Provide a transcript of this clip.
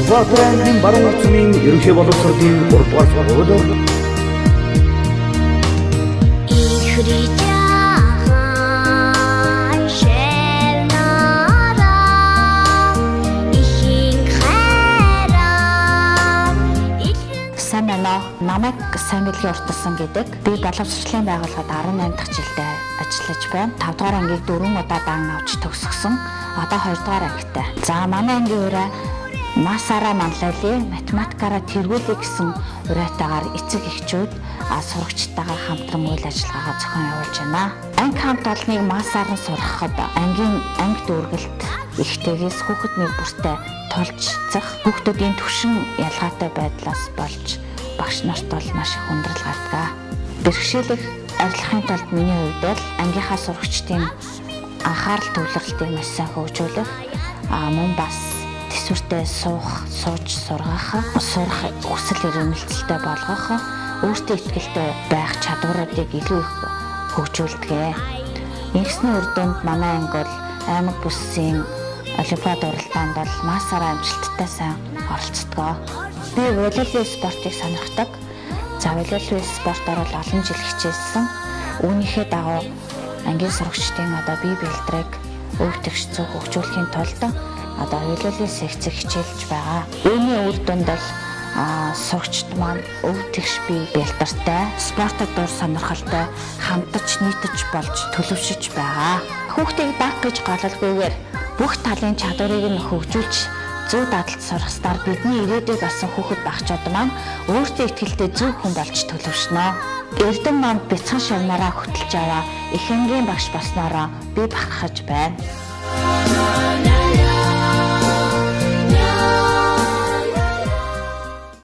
Сүхбаатар аймгийн баруун улсын ерөнхий боловсролын 3 дугаар сургуульд сайн байна. Намайг сайн бэлгийн уртсан гэдэг. Би боловсролын байгууллагад 18 дахь жилдээ ажиллаж байна. 5 дугаар ангийг 4 удаа дан авч төгсгсөн. Одоо 2 дугаар ангитай. За манай ангийн ураа масаараа манлайлын математикаараа тэргүүлэх гэсэн уриатаагаар эцэг эхчүүд сурагчтайгаа хамтран үйл ажиллагаагаа зохион явуулж байна. Анги хамт олныг масаар нь сургахад ангийн анги дүүргэлт ихтэйгээс хүүхэд нэг бүртээ тулжцах хүүхдүүдийн төвшин ялгаатай байдлаас болж багш нарт бол маш их хүндрэл гардаг. Бэрхшээлэг арилгахын тулд миний хувьд бол ангийнхаа сурагчдын анхаарал төвлөрөлтийг маш сайн хөгжүүлэх, мөн бас төсвөртэй сууж сургах хүсэл эрмэлзэлтэй болгох, өөртөө итгэлтэй байх чадваруудыг илүү их хөгжүүлдэг. Ингэсний үр дүнд манай анги бол аймаг бүсийн олимпиад уралдаанд бол масаараа амжилттай сайн оролцдог. Би волейбол спортыг сонирхдаг. За волейбол спортоор бол олон жил хичээсэн. Үүнийхээ дагуу ангийн сурагчдын одоо бие бэлтрийг өв тэгш зөв хөгжүүлэхийн тулд одоо волейбол секцийг хичээлж байгаа. Үүний үр дүнд бол сурагчид маань өв тэгш бие бэлтартай, спортод дур сонирхолтой, хамтаж нийтж болж төлөвшөж байгаа. Хүүхдийг даг гэж гололгүйгээр бүх талын чадварыг нь хөгжүүлж зөв дадалд сургасаар бидний ирээдүйг басан хүүхэд багчууд маань өөртөө итгэлтэй зөв хүн болж төлөвшнө. Эрдэм манд бяцхан шавнараа хөтлж аваа их ангийн багш болсноороо би бахархаж байна.